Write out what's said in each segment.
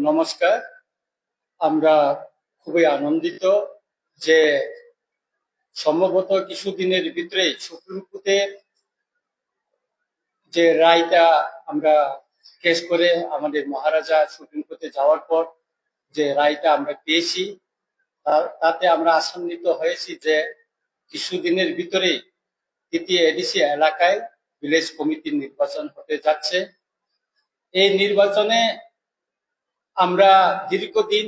নমস্কার। আমরা খুবই আনন্দিত যে সম্ভবত কিছুদিনের ভিতরেই সুপ্রিম কোর্টের যে রায়টা আমরা কেস করে আমাদের মহারাজা সুপ্রিম কোর্টে যাওয়ার পর যে রায়টা আমরা পেয়েছি তাতে আমরা আশান্বিত হয়েছি যে কিছুদিনের ভিতরেই তৃতীয় এডিসি এলাকায় ভিলেজ কমিটির নির্বাচন হতে যাচ্ছে। এই নির্বাচনে আমরা দীর্ঘদিন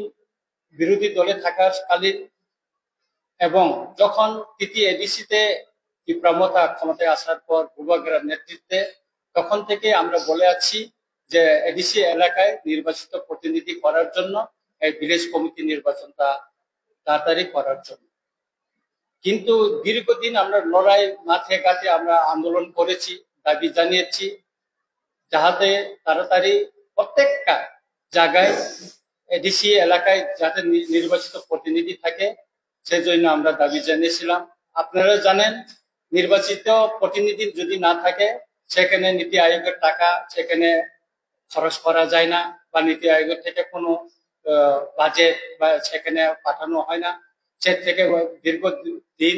বিরোধী দলে থাকার কালীন এবং যখন তৃতীয় এডিসিতে তীব্রমতা ক্ষমতায় আসার পর পূর্বাগ্রার নেতৃত্বে তখন থেকে আমরা বলে আছি যে এডিসি এলাকায় নির্বাচিত প্রতিনিধি করার জন্য এই ভিলেজ কমিটি নির্বাচনটা তাড়াতাড়ি করার জন্য। কিন্তু দীর্ঘদিন আমরা লড়াই মাঠে ঘাটে আমরা আন্দোলন করেছি, দাবি জানিয়েছি যাহাতে তাড়াতাড়ি প্রত্যেকটা জায়গায় এডিসি এলাকায় যাতে নির্বাচিত প্রতিনিধি থাকে সেজন্য আমরা দাবি জানিয়েছিলাম। আপনারা জানেন নির্বাচিত প্রতিনিধি যদি না থাকে সেখানে নীতি আয়োগের টাকা সেখানে খরচ করা যায় না বা নীতি আয়োগের থেকে কোনো বাজেট বা সেখানে পাঠানো হয় না। সে থেকে দীর্ঘদিন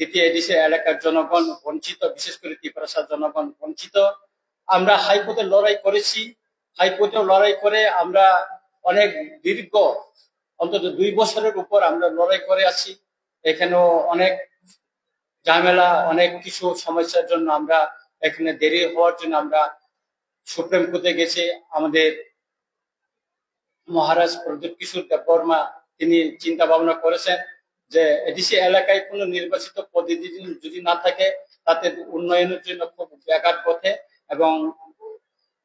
তৃতীয় এডিসি এলাকার জনগণ বঞ্চিত, বিশেষ করে ত্রিপুরার জনগণ বঞ্চিত। আমরা হাইকোর্টে লড়াই করেছি, হাইকোর্টে লড়াই করে আমরা অনেক দীর্ঘ অন্তত 2 বছরের উপর আমরা লড়াই করে আছি। এখানেও অনেক ঝামেলা, অনেক কিছু সমস্যার জন্য আমরা এখানে দেরি হওয়ার জন্য আমরা সুপ্রিম কোর্টে গেছি। আমাদের মহারাজ প্রদীপ কিশোর দেববর্মা তিনি চিন্তা ভাবনা করেছেন যে এডিসি এলাকায় কোনো নির্বাচিত প্রতিনিধি যদি না থাকে তাতে উন্নয়নের জন্য খুব ব্যাঘাত ঘটে এবং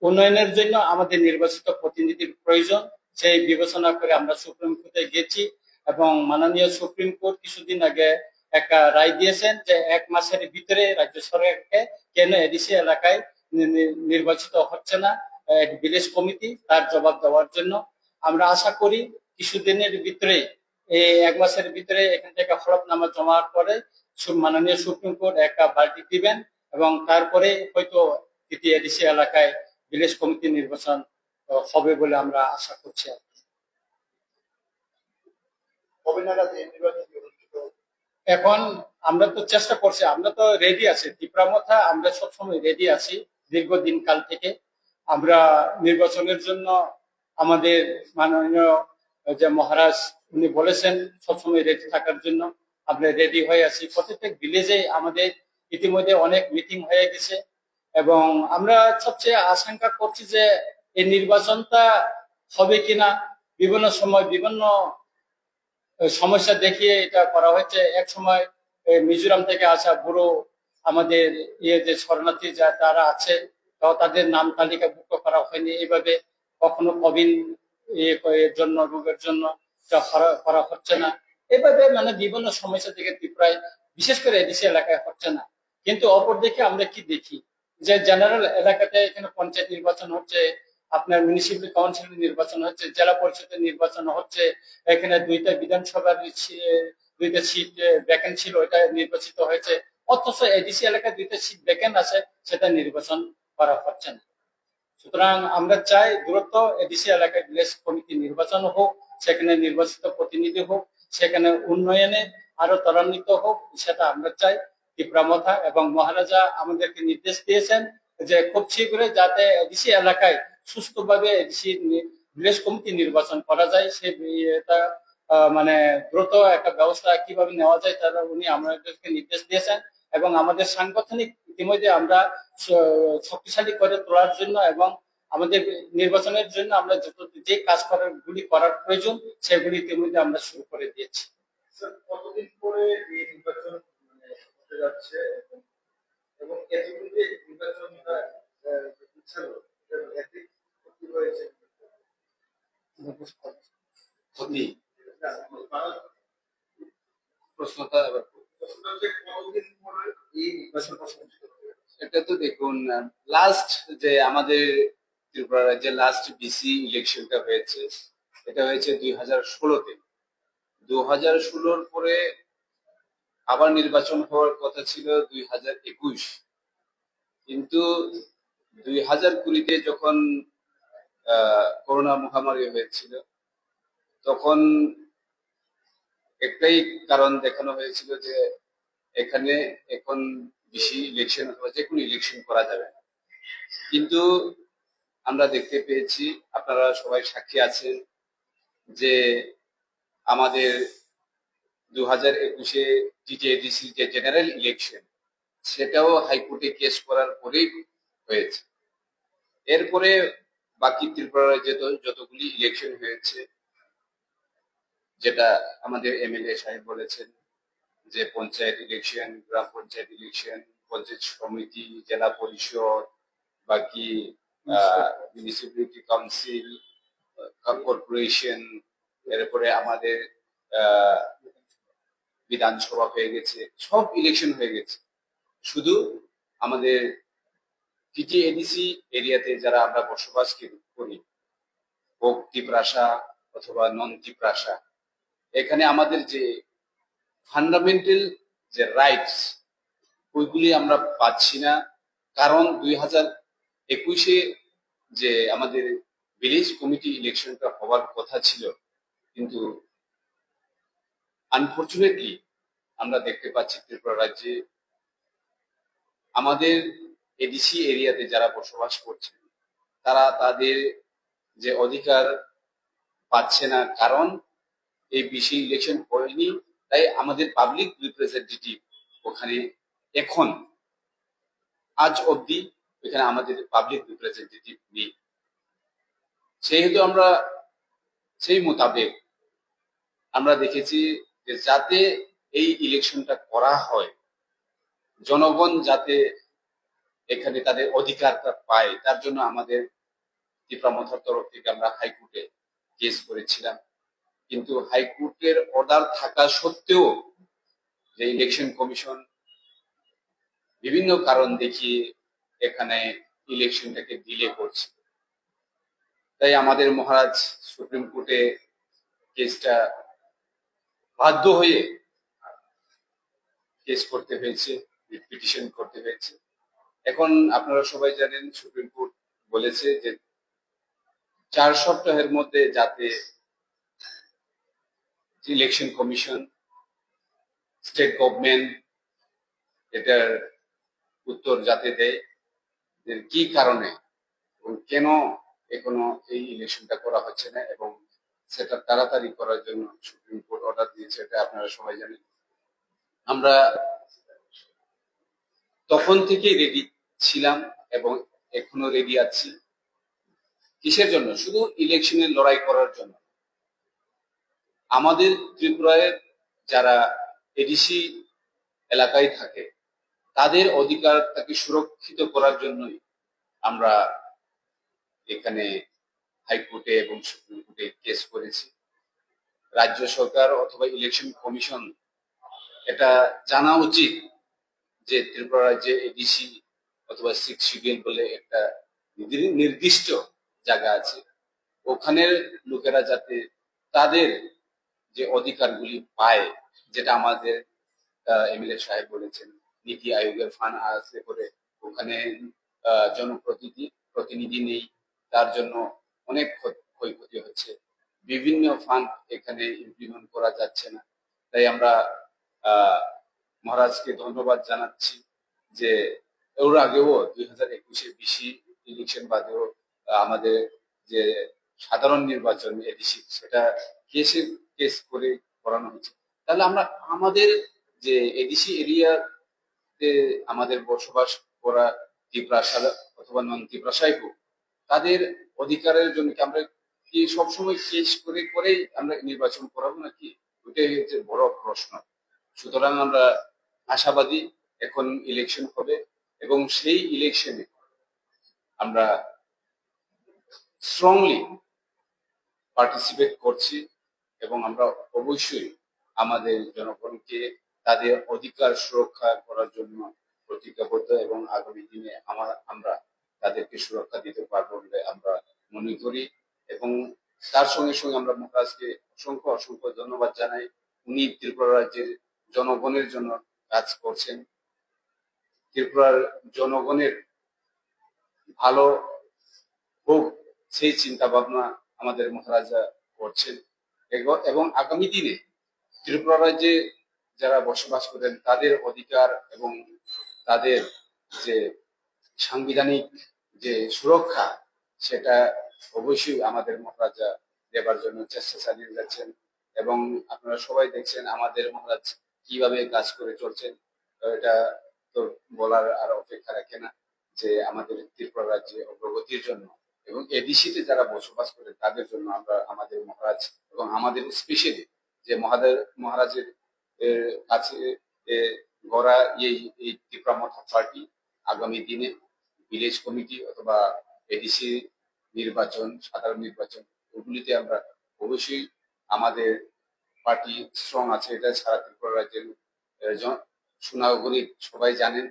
উন্নয়নের জন্য আমাদের নির্বাচিত প্রতিনিধির প্রয়োজন। সেই বিবেচনা করে আমরা সুপ্রিম কোর্টে গেছি এবং মাননীয় সুপ্রিম কোর্ট কিছুদিন আগে একটা রায় দিয়েছেন যে 1 মাসের ভিতরে রাজ্য সরকারকে কেন এডিসি এলাকায় নির্বাচিত হচ্ছে না ভিলেজ কমিটি তার জবাব দেওয়ার জন্য। আমরা আশা করি কিছুদিনের ভিতরে এই 1 মাসের ভিতরে এখান থেকে হলফনামা জমার পরে মাননীয় সুপ্রিম কোর্ট একটা ভার্ডিক্ট দিবেন এবং তারপরে হয়তো তৃতীয় এডিসি এলাকায় ভিলেজ কমিটি নির্বাচন হবে বলে আমরা আশা করছি। এখন আমরা তো চেষ্টা করছি, আমরা তো রেডি আছি, তীব্রমথা আমরা সবসময় রেডি আছি। দীর্ঘদিন কাল থেকে আমরা নির্বাচনের জন্য আমাদের মাননীয় যে মহারাজ উনি বলেছেন সবসময় রেডি থাকার জন্য আমরা রেডি হয়ে আছি। প্রত্যেক ভিলেজে আমাদের ইতিমধ্যে অনেক মিটিং হয়ে গেছে এবং আমরা সবচেয়ে আশঙ্কা করছি যে এই নির্বাচনটা হবে কিনা। বিভিন্ন সময় বিভিন্ন সমস্যা দেখিয়ে এটা করা হয়েছে। এক সময় মিজোরাম থেকে আসা বুড়ো আমাদের যে শরণার্থী তারা আছে তাদের নাম তালিকাভুক্ত করা হয়নি। এইভাবে কখনো কবিন জন্য রোগের জন্য করা হচ্ছে না। এভাবে মানে বিভিন্ন সমস্যা থেকে ত্রিপুরায় বিশেষ করে এডিসি এলাকায় হচ্ছে না। কিন্তু অপরদিকে আমরা কি দেখি যে জেনারেল এলাকাতে এখানে পঞ্চায়েত নির্বাচন হচ্ছে, আপনার মিউনিসিপাল কাউন্সিল নির্বাচন হচ্ছে, জেলা পরিষদের নির্বাচন হচ্ছে, এখানে 2টা বিধানসভার 2টা সিট ভ্যাকেন্ট ছিল এটা নির্বাচিত হয়েছে, অথচ এডিসি এলাকায় 2টা সিট ভ্যাকেন্ট আছে সেটা নির্বাচন করা হচ্ছে না। সুতরাং আমরা চাই দ্রুত এডিসি এলাকায় ভিলেজ কমিটি নির্বাচন হোক, সেখানে নির্বাচিত প্রতিনিধি হোক, সেখানে উন্নয়নে আরো ত্বরান্বিত হোক, সেটা আমরা চাই। তীব্রমথা এবং মহারাজা আমাদেরকে নির্দেশ দিয়েছেন যে খুব শীঘ্রই যাতে এডিসি এলাকায় সুস্থভাবে এডিসি ভিলেজ কমিটি নির্বাচন করা যায় সে এটা মানে দ্রুত একটা ব্যবস্থা কিভাবে নেওয়া যায় তারা উনি আমাদেরকে নির্দেশ দিয়েছেন এবং আমাদের সাংগঠনিক ইতিমধ্যে আমরা শক্তিশালী করে তোলার জন্য এবং আমাদের নির্বাচনের জন্য আমরা যে কাজ গুলি করার প্রয়োজন সেগুলি ইতিমধ্যে আমরা শুরু করে দিয়েছি। কতদিন পরে এই নির্বাচন হতে যাচ্ছে এবং এতদিন যে নির্বাচনটা ছিল কি হয়েছে প্রশ্নটা এবার কতদিন পরে এই নির্বাচন এটা তো দেখুন লাস্ট যে আমাদের ত্রিপুরা রাজ্যে লাস্ট বিসি ইলেকশনটা হয়েছে এটা হয়েছে 2016-তে। 2016-র পরে আবার নির্বাচন হওয়ার কথা ছিল 2021, কিন্তু 2020-তে যখন করোনা মহামারী হয়েছিল, তখন একটাই কারণ দেখানো হয়েছিল যে এখানে এখন বেশি ইলেকশন অথবা যে কোনো ইলেকশন করা যাবে না। কিন্তু আমরা দেখতে পেয়েছি, আপনারা সবাই সাক্ষী আছেন, যে আমাদের 2021-এ টিটিএডিসি যে জেনারেল ইলেকশন, সেটাও হাইকোর্টে কেস করার পরেই হয়েছে। এরপরে বাকি ত্রিপুরার যতগুলি ইলেকশন হয়েছে, যেটা আমাদের এমএলএ সাহেব বলেছেন, যে পঞ্চায়েত ইলেকশন, গ্রাম পঞ্চায়েত ইলেকশন, পঞ্চায়েত সমিতি, জেলা পরিষদ, বাকি মিউনিসিপ্যালিটি কাউন্সিল, কর্পোরেশন, এরপরে আমাদের আহ, বিধানসভা হয়ে গেছে, সব ইলেকশন হয়ে গেছে। শুধু আমাদের টিটিএডিসি এরিয়াতে যারা আমরা বসবাস করি, হোক তিপ্রাসা অথবা নন তিপ্রাসা, এখানে আমাদের যে ফান্ডামেন্টাল যে রাইটস, ওইগুলি আমরা পাচ্ছি না। কারণ 2021-এ যে আমাদের ভিলেজ কমিটি ইলেকশনটা হওয়ার কথা ছিল, কিন্তু আনফরচুনেটলি আমরা দেখতে পাচ্ছি ত্রিপুরা রাজ্যে আমাদের এডিসি এরিয়াতে যারা বসবাস করছে, তারা তাদের যে অধিকার পাচ্ছে না। কারণ এই বেশি ইলেকশন হয়নি, তাই আমাদের পাবলিক রিপ্রেজেন্টেটিভ ওখানে এখন আজ অবধি এখানে আমাদের পাবলিক রিপ্রেজেন্টেটিভ নেই। সেহেতু আমরা সেই মোতাবেক আমরা দেখেছি যে যাতে এই ইলেকশনটা করা হয়, জনগণ যাতে এখানে তাদের অধিকারটা পায়, তার জন্য আমাদের ত্রিপুরামথার তরফ থেকে আমরা হাইকোর্টে কেস করেছিলাম। কিন্তু হাইকোর্টের অর্ডার থাকা সত্ত্বেও যে ইলেকশন কমিশন বিভিন্ন কারণ দেখিয়ে এখানে ইলেকশনটাকে ডিলে করছে, তাই আমাদের মহারাজ সুপ্রিম কোর্টে কেসটা বাধ্য হয়ে কেস করতে হয়েছে, পিটিশন করতে হয়েছে। এখন আপনারা সবাই জানেন, সুপ্রিম কোর্ট বলেছে যে 4 সপ্তাহের মধ্যে যাতে ইলেকশন কমিশন, স্টেট গভর্নমেন্ট এটার উত্তর যাতে দেয় যে কি কারণে এবং কেন এখনো এই ইলেকশনটা করা হচ্ছে না, এবং সেটা তাড়াতাড়ি করার জন্য সুপ্রিম কোর্ট অর্ডার দিয়েছে, এটা আপনারা সবাই জানেন। আমরা তখন থেকেই রেডি ছিলাম এবং এখনো রেডি আছি। কিসের জন্য? শুধু ইলেকশনের লড়াই করার জন্য। আমাদের ত্রিপুরায় যারা এডিসি এলাকায় থাকে, তাদের অধিকারটাকে সুরক্ষিত করার জন্যই আমরা এখানে হাইকোর্টে এবং সুপ্রিম কোর্টে কেস করেছি। রাজ্য সরকার অথবা ইলেকশন কমিশন এটা জানা উচিত যে ত্রিপুরা রাজ্যে এডিসি অথবা 6 শিডিউল বলে একটা নির্দিষ্ট জায়গা আছে, ওখানের লোকেরা যাতে তাদের যে অধিকারগুলি পায়, যেটা আমাদের এমএলএ সাহেব বলেছেন, নীতি আয়োগের ফান্ড আছে করে ওখানে প্রতিনিধি নেই, তার জন্য অনেক ক্ষয়ক্ষতি হচ্ছে। বিভিন্ন ফান্ড এখানে ইমপ্লিমেন্ট করা যাচ্ছে না। তাই আমরা আহ মহারাজকে ধন্যবাদ জানাচ্ছি যে ওর আগেও 2021-এ বেশি ইলেকশন বাদেও আমাদের যে সাধারণ নির্বাচন এডিসি, সেটা কেস করে করানো হচ্ছে। তাহলে আমরা আমাদের যে এডিসি এরিয়াতে আমাদের বসবাস করা তিপ্রাসা অথবা নন তিপ্রাসাই হোক, তাদের অধিকারের জন্য কি আমরা কি সবসময় কেস করে করেই আমরা নির্বাচন করাবো নাকি? ওইটাই হচ্ছে বড় প্রশ্ন। সুতরাং আমরা আশাবাদী এখন ইলেকশন হবে এবং সেই ইলেকশনে আমরা স্ট্রংলি পার্টিসিপেট করছি এবং আমরা অবশ্যই আমাদের জনগণকে তাদের অধিকার সুরক্ষা করার জন্য প্রতিজ্ঞাবদ্ধ এবং আগামী দিনে আমরা তাদেরকে সুরক্ষা দিতে পারবো বলে আমরা মনে করি। এবং তার সঙ্গে সঙ্গে আমরা মহারাজকে অসংখ্য অসংখ্য ধন্যবাদ জানাই। উনি ত্রিপুরা রাজ্যের জনগণের জন্য কাজ করছেন, ত্রিপুরার জনগণের ভালো হোক সেই চিন্তা ভাবনা আমাদের মহারাজা করছেন এবং আগামী দিনে ত্রিপুরা রাজ্যে যারা বসবাস করেন তাদের অধিকার এবং তাদের যে সাংবিধানিক যে সুরক্ষা সেটা অবশ্যই আমাদের মহারাজা দেবার জন্য চেষ্টা চালিয়ে যাচ্ছেন। এবং আপনারা সবাই দেখছেন আমাদের মহারাজ কিভাবে কাজ করে চলছেন। তো এটা তো বলার আর অপেক্ষা রাখে না যে আমাদের ত্রিপুরা রাজ্যে অগ্রগতির জন্য এবং এডিসিতে যারা বসবাস করে তাদের জন্য আমরা আমাদের মহারাজ এবং আমাদের স্পেশালি যে মহারাজের কাছে গড়া এই ত্রিপুরা মথা পার্টি আগামী দিনে ভিলেজ কমিটি অথবা এডিসি নির্বাচন, সাধারণ নির্বাচন, ওগুলিতে আমরা অবশ্যই আমাদের পার্টি স্ট্রং আছে, এটা সারা ত্রিপুরা রাজ্যের সুনাগরিক সবাই জানেন।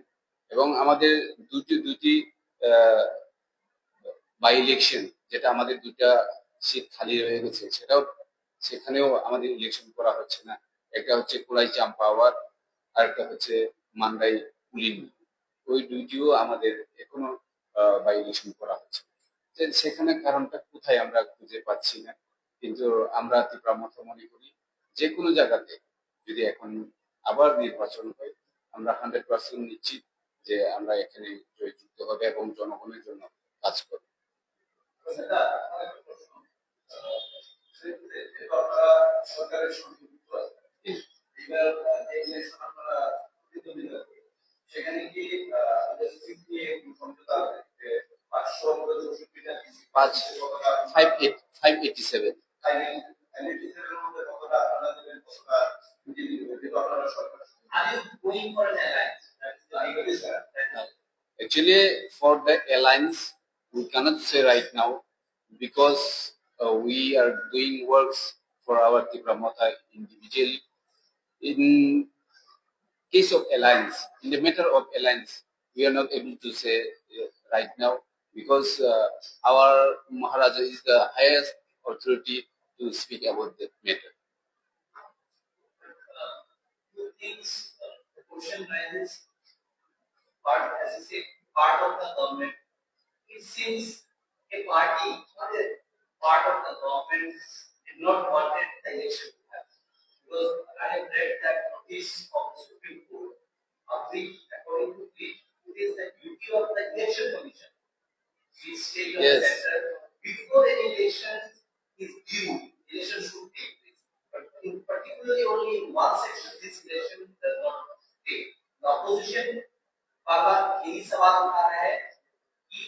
এবং আমাদের দুটি বাই ইলেকশন, যেটা আমাদের দুটা সিট খালি হয়ে গেছে, সেখানেও আমাদের ইলেকশন করা হচ্ছে না। একটা হচ্ছে কুলাই চাম্পাওয়ার আর একটা হচ্ছে মান্দাই পুলিন। ওই দুইটিও আমাদের এখনো বাই ইলেকশন করা হচ্ছে। সেখানে কারণটা কোথায় আমরা খুঁজে পাচ্ছি না, কিন্তু আমরা ত্রিপুরা মতো মনে করি যে কোনো জায়গাতে যদি এখন আবার নির্বাচন হয় আমরা 100% নিশ্চিত যে আমরা এখানে জয়যুক্ত হবে এবং জনগণের জন্য কাজ করবো। সেটা অনেক প্রশ্ন। সেক্ষেত্রে যেহেতু আপনারা সরকারের সঙ্গে যুক্ত আছেন, এবার যে ইলেকশন আপনারা প্রতিদ্বন্দ্বিতা করেন, সেখানে কি ইলেকট্রিক নিয়ে সমঝোতা আছে যে 564টা পাঁচ কতটা 587 587 এর মধ্যে কতটা আপনারা দেবেন, কতটা বিজেপি দেবে, যেহেতু আপনারা সরকার Are you going for an alliance? That is the আইগলি sir Actually, for the alliance, we cannot say right now because we are doing works for our Tripura Motha individually. In case of alliance, in the matter of alliance, we are not able to say right now because our Maharaja is the highest authority to speak about the matter. Two things. The question rises, part as you say, part of the government. It seems a party, not a part of the government, did not wanted the election to happen. Because I have read that notice of the Supreme Court, according to which it is the duty of the election commission, which state of Yes. the center, before an election is due, election should take place. But in particularly only in one section, this election does not take. The opposition बाबा यही सवाल उठा रहा है कि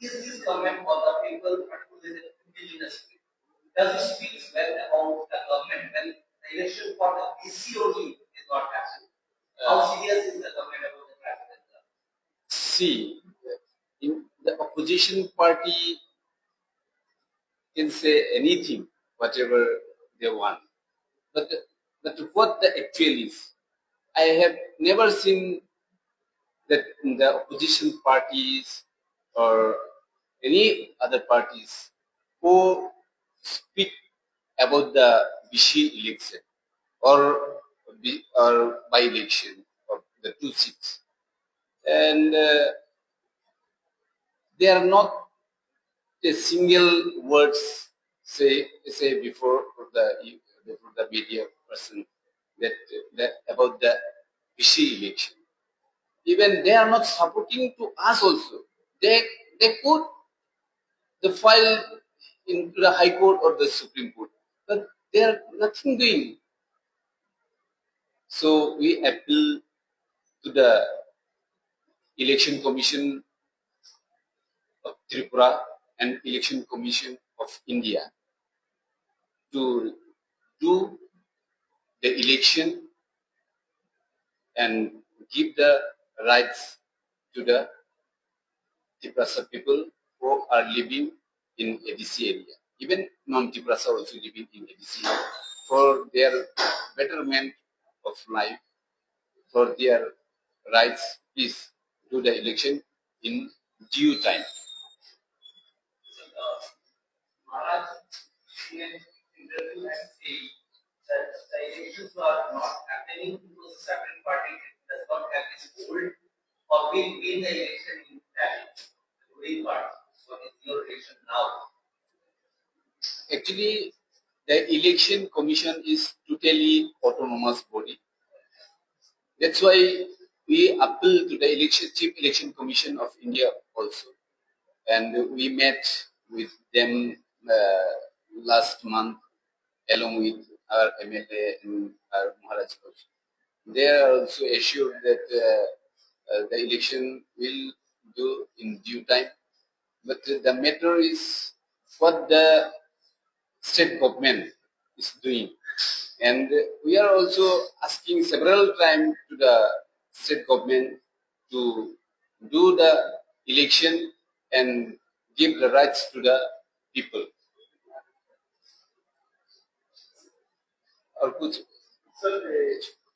is this government for the people, particularly the indigenous people? Does it speak well about the government when the election for the BC only is not happening? How serious is the government about the fact? See, in the opposition party can say anything, whatever they want. But what the actual is, I have never seen that the opposition parties or any other parties who speak about the Vichy election or by election of the 2 seats, and they are not a single words say before the media person that about the Vichy election. Even they are not supporting to us also. They could the file into the High Court or the Supreme Court, but they are nothing doing. So we appeal to the Election Commission of Tripura and Election Commission of India to do the election and give the rights to the Tiprasa people who are living in ADC area. Even non-Tiprasa also living in ADC for their betterment of life, for their rights. Please do the election in due time. Maharaj in an interview has said that the elections are not happening because the separate party does not have this hold or will win the election in that ruling party. So it's your election now. actually the election commission is totally autonomous body. That's why we appeal to the chief election commission of India also, and we met with them last month along with our MLA and our Maharaj also. They are also assured that the election will do in due time. But the matter is what the state government is doing. And we are also asking several times to the state government to do the election and give the rights to the people. और कुछ sir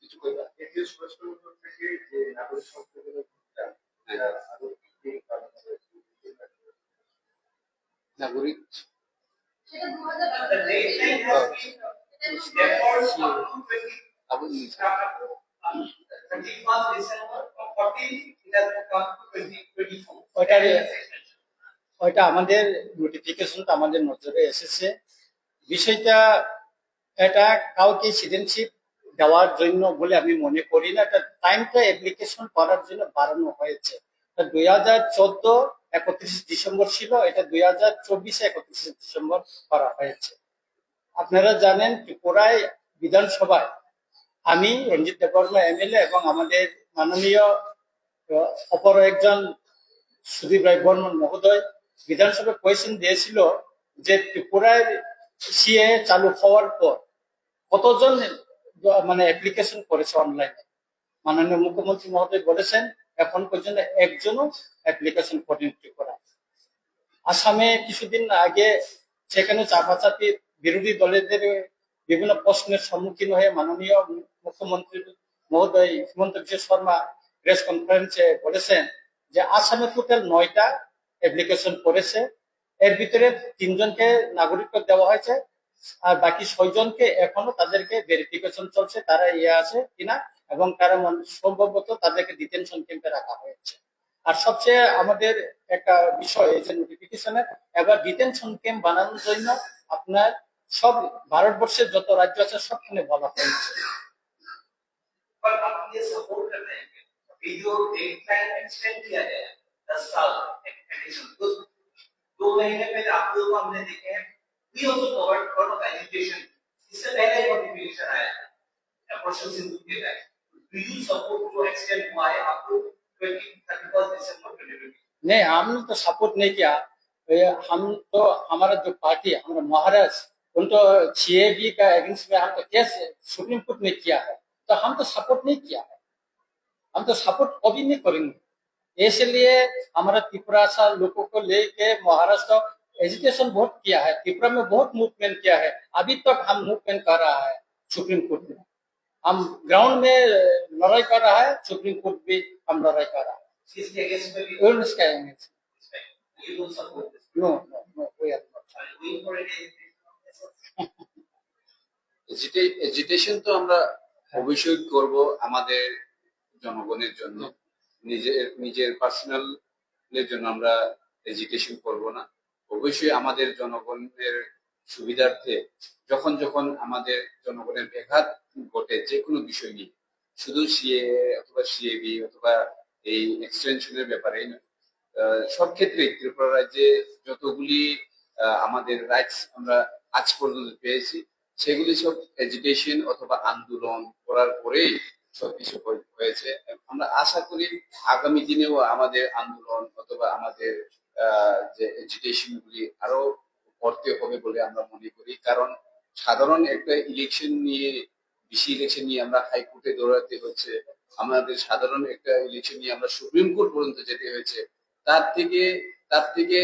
কিছু কইবা? ATS West Bengal থেকে যে নাগরিক সংশোধনের ভোটটা এটা আরো কি কারণ হয়েছে নাগরিক The deadline has been deferred up to 20 Abu 31st December from 14 it has come to 2024. ওইটা আমাদের নোটিফিকেশনটা আমাদের নজরে এসেছে। বিষয়টা এটা কাউকে সিটিজেনশিপ দেওয়ার জন্য বলে আমি মনে করি না। এটা টাইমটা অ্যাপ্লিকেশন করার জন্য বাড়ানো হয়েছে। 2014 31 ডিসেম্বর ছিল, এটা 2024 31 ডিসেম্বর করা হয়েছে। আপনারা জানেন ত্রিপুরায় বিধানসভায় আমি রঞ্জিত দেববর্মা এমএলএ এবং আমাদের মাননীয় অপর একজন সুদীপ রায় বর্মন মহোদয় বিধানসভায় কোয়েশ্চেন দিয়েছিল যে ত্রিপুরায় সিএ চালু হওয়ার পর কতজন মানে অ্যাপ্লিকেশন করেছে অনলাইনে। মাননীয় মুখ্যমন্ত্রী মহোদয় বলেছেন এখন পর্যন্ত একজনও অ্যাপ্লিকেশন করেন ত্রিপুরা। আসামে কিছুদিন আগে সেখানে চাপাচাপি বিরোধী দলের বিভিন্ন প্রশ্নের সম্মুখীন হয়ে মাননীয় মুখ্যমন্ত্রী মহোদয় হিমন্ত বিশ্ব শর্মা প্রেস কনফারেন্সে বলেছেন যে আসামে টোটাল 9টা অ্যাপ্লিকেশন করেছে, এর ভিতরে 3জনকে নাগরিকত্ব দেওয়া হয়েছে আর বাকি 6জনকে এখনো তাদেরকে ভেরিফিকেশন চলছে তারা আছে কিনা, এবং তারা সম্ভবত তাদেরকে ডিটেনশন ক্যাম্পে রাখা হয়েছে। আর সবচেয়ে আমাদের একটা বিষয় এই যে নোটিফিকেশনে এবার ডিটেনশন ক্যাম্প বানানোর জন্য আপনার সব ভারতবর্ষের যত রাজ্য আছে সবখানে বলা হয়েছে। पर आप ये सपोर्ट कर रहे हैं कि जो डेडलाइन एक्सटेंड किया गया है 10 साल एडिशन तो 2 महीने पहले आप लोगों को हमने देखे हैं we also covered for of education इससे पहले नोटिफिकेशन आया अप्रोचिंग सिंधु के time do you support to extend why up to 31 December 2020 नहीं, हमने तो सपोर्ट नहीं किया। हम तो हमारा जो पार्टी है हमारा महाराष्ट्र उन तो सीएबी का अगेंस्ट में हम तो केस सुप्रीम कोर्ट में किया है, तो हम तो सपोर्ट नहीं किया है, हम तो सपोर्ट कभी नहीं करेंगे। इसलिए हमारा त्रिपुरा सा लोगों को लेके महाराष्ट्र एजुकेशन बहुत किया है, त्रिपुरा में बहुत मूवमेंट किया है, अभी तक हम मूवमेंट कर रहा है सुप्रीम कोर्ट में, हम ग्राउंड में लड़ाई कर रहा है, सुप्रीम कोर्ट भी हम लड़ाई कर रहा है। इसके अगेंस्ट में भी उसका you don't support this no no no we are not. are you going for it agitation তো আমরা অবশ্যই করব আমাদের জনগণের জন্য, নিজের পার্সোনাল এর জন্য আমরা এজিটেশন করব না। অবশ্যই আমাদের জনগণের সুবিধার্থে যখন যখন আমাদের জনগণের ব্যাঘাত ঘটে যে কোনো বিষয় নিয়ে, শুধু সিএ অথবা সিএবি অথবা এই এক্সটেনশনের ব্যাপারেই নয়, সব ক্ষেত্রে ত্রিপুরা রাজ্যে যতগুলি আমাদের রাইটস আমরা আজ পর্যন্ত পেয়েছি সেগুলি সব এজিটেশন অথবা আন্দোলন করার পরেই সবকিছু হয়েছে। আমরা আশা করি আগামী দিনেও আমাদের আন্দোলন অথবা আমাদের যে এজিটেশন গুলি আরো করতে হবে বলে আমরা মনে করি। কারণ সাধারণ একটা ইলেকশন নিয়ে বিসি ইলেকশন নিয়ে আমরা হাইকোর্টে দৌড়াতে হচ্ছে, আমাদের সাধারণ একটা ইলেকশন নিয়ে আমরা সুপ্রিম কোর্ট পর্যন্ত যেতে হয়েছে। তার থেকে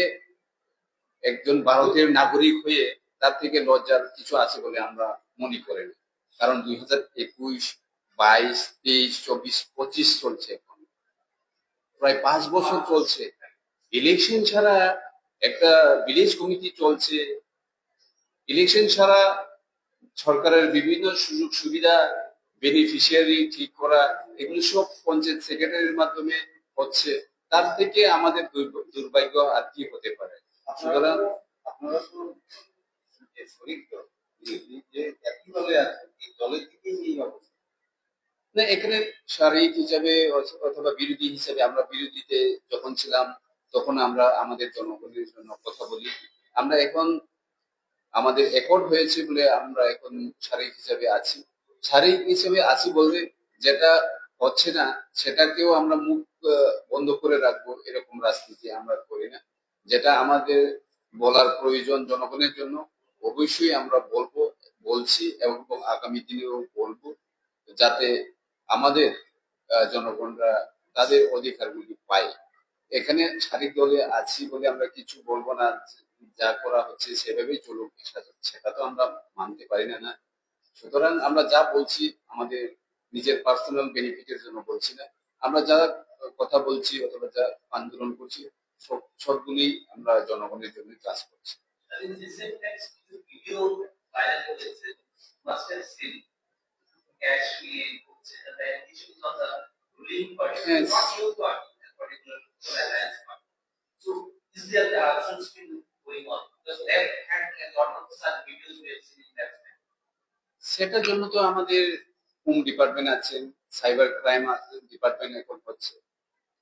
একজন ভারতের নাগরিক হয়ে তার থেকে লজ্জার কিছু আছে বলে আমরা মনে করি না। কারণ 2021, 22, 23, 24, 25 চলছে, এখন প্রায় 5 বছর চলছে। ইলেকশন ছাড়া একটা ভিলেজ কমিটি চলছে, ইলেকশন ছাড়া সরকারের বিভিন্ন সুযোগ সুবিধা বেনিফিশিয়ারি ঠিক করা এগুলো সব পঞ্চায়েত সেক্রেটারির মাধ্যমে হচ্ছে। তার থেকে আমাদের দুর্ভাগ্য আর কি হতে পারে। সুতরাং আপনারা তো যে শরিক দল যে একই দলে আছে এই দলের থেকেই এই অবস্থা। না, এখানে শারীরিক হিসাবে অথবা বিরোধী হিসাবে, আমরা বিরোধীতে যখন ছিলাম তখন আমরা আমাদের জনগণের জন্য কথা বলি। আমরা এখন আমাদের একর্ড হয়েছে বলে আমরা এখন শারীরিক হিসাবে আছি। শারীরিক হিসাবে আছি বলতে যেটা হচ্ছে না সেটাকেও আমরা মুখ বন্ধ করে রাখবো এরকম রাজনীতি আমরা করি না। যেটা আমাদের বলার প্রয়োজন জনগণের জন্য অবশ্যই আমরা বলবো, বলছি এবং আগামী দিনেও বলবো, যাতে আমাদের জনগণরা তাদের অধিকারগুলি পায়। এখানে শারীরিক দলে আছি বলে আমরা কিছু বলবো না, যা করা হচ্ছে সেভাবেই চলুক, সেটা তো আমরা মানতে পারি না। না, সুতরাং আমরা যা বলছি আমাদের নিজের পার্সোনাল বেনিফিটের জন্য বলছি না। আমরা যা কথা বলছি অথবা যা আন্দোলন করছি সবগুলি আমরা জনগণের জন্য কাজ করছি। And in the same text, the video viral হয়েছে, must have seen cash and the issues on the ruling party, Yes. not your party, a particular alliance party. So is there the action still going on? Because that had a lot of such videos we have seen in that time. সেটার জন্য তো আমাদের home department আছেন, cyber crime department এখন হচ্ছে,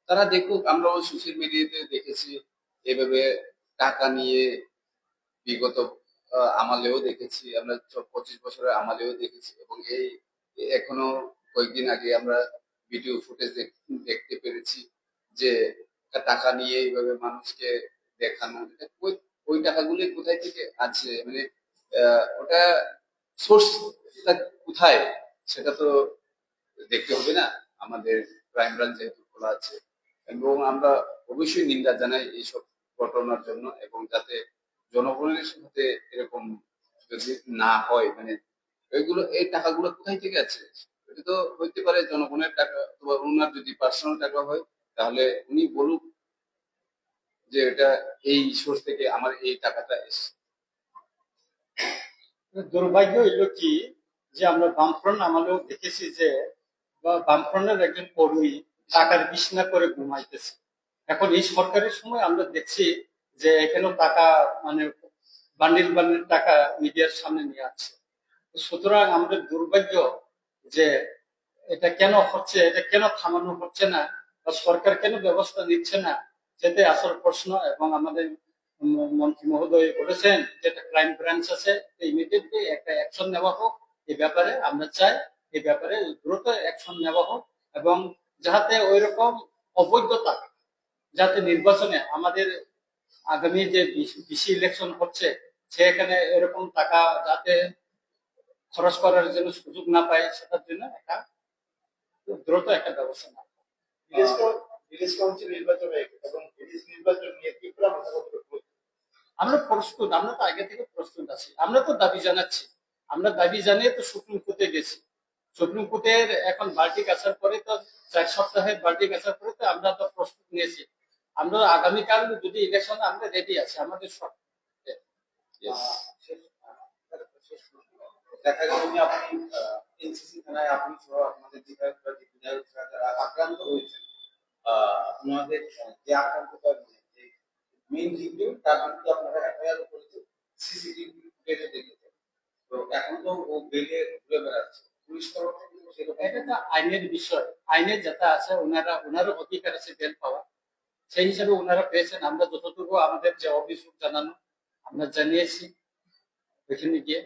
তারা দেখুক। আমরাও সোশ্যাল মিডিয়াতে দেখেছি এভাবে টাকা নিয়ে বিগত আমালেও দেখেছি, আমরা 25 বছরের আমালেও দেখেছি, এবং এই এখনো কয়েকদিন আগে আমরা ভিডিও ফুটেজ দেখতে পেরেছি যে টাকা নিয়ে এইভাবে মানুষকে দেখানো। ওই ওই টাকাগুলি কোথায় থেকে আছে, মানে ওটা সোর্সটা কোথায় সেটা তো দেখতে হবে না। আমাদের ক্রাইম ব্রাঞ্চ যেহেতু খোলা আছে, এবং আমরা অবশ্যই নিন্দা জানাই এইসব ঘটনার জন্য, এবং যাতে জনগণের সাথে এরকম যদি না হয়, মানে এইগুলো এই টাকাগুলো কোথায় থেকে আছে। এটা তো হইতে পারে জনগণের টাকা, অথবা ওনার যদি পার্সোনাল টাকা হয় তাহলে উনি বলুক যে এটা এই সোর্স থেকে আমার এই টাকাটা এসছে। দুর্ভাগ্য হইল কি যে আমরা বামফ্রন্ট আমলেও দেখেছি যে বামফ্রন্টের একজন কর্মী টাকার বিছনা করে ঘুমাইতেছে। এখন এই সরকারের সময় আমরা দেখছি যে এখানেও টাকা, মানে বান্ডিল বান্ডিল টাকা মিডিয়ার সামনে নিয়ে আসছে। সুতরাং আমাদের দুর্ভাগ্য যে এটা কেন হচ্ছে, এটা কেন থামানো হচ্ছে না, বা সরকার কেন ব্যবস্থা নিচ্ছে না, সেটাই আসল প্রশ্ন। এবং আমাদের মন্ত্রী মহোদয় বলেছেন যেটা ক্রাইম ব্রাঞ্চ আছে, ইমিডিয়েটলি একটা অ্যাকশন নেওয়া হোক এই ব্যাপারে। আমরা চাই এই ব্যাপারে দ্রুত অ্যাকশন নেওয়া হোক, এবং যাতে ওই রকম অবৈধতা যাতে নির্বাচনে আমাদের আগামী যে বিসি ইলেকশন হচ্ছে সেখানে এরকম টাকা যাতে খরচ করার জন্য সুযোগ না পায়, সেটার জন্য একটা দ্রুত একটা ব্যবস্থা নেওয়া হোক। ভিলেজ কাউন্সিল নির্বাচনে এবং ভিলেজ নির্বাচন নিয়ে ত্রিপুরা কতটুকু আমরা প্রস্তুত, আমরা তো আগে থেকে প্রস্তুত আছি। আমরা তো দাবি জানাচ্ছি, আমরা দাবি জানিয়ে তো সুপ্রিম কোর্টে গেছি। সুপ্রিম কোর্টের এখন ভার্ডিক আসার পরে তো 4 সপ্তাহের ভার্ডিক আসার পরে তো আমরা তো প্রস্তুত নিয়েছি। আমরা আগামীকাল যদি ইলেকশন, আমরা রেডি আছি আমাদের সব। Yes. দেখা গেল যে আপনি এনসিসি থানায় আপনি সহ আপনাদের বিধায়ক বা বিধায়করা যারা আক্রান্ত হয়েছেন, ওনাদের যে আক্রান্তটা যে মেইন ভিডিও তার বিরুদ্ধে আপনারা এফআইআর করেছেন, সিসিটিভি ফুটেজে দেখেছেন। তো এখন তো ও বেলে ঘুরে বেড়াচ্ছে, পুলিশ তরফ থেকে সেরকম এটা তো আইনের বিষয়, আইনের যেটা আছে ওনারও অধিকার আছে বেল পাওয়া, সেই হিসাবে ওনারা পেয়েছেন। আমরা যতটুকু আমাদের যে অভিযোগ জানানো আমরা জানিয়েছি ওইখানে গিয়ে।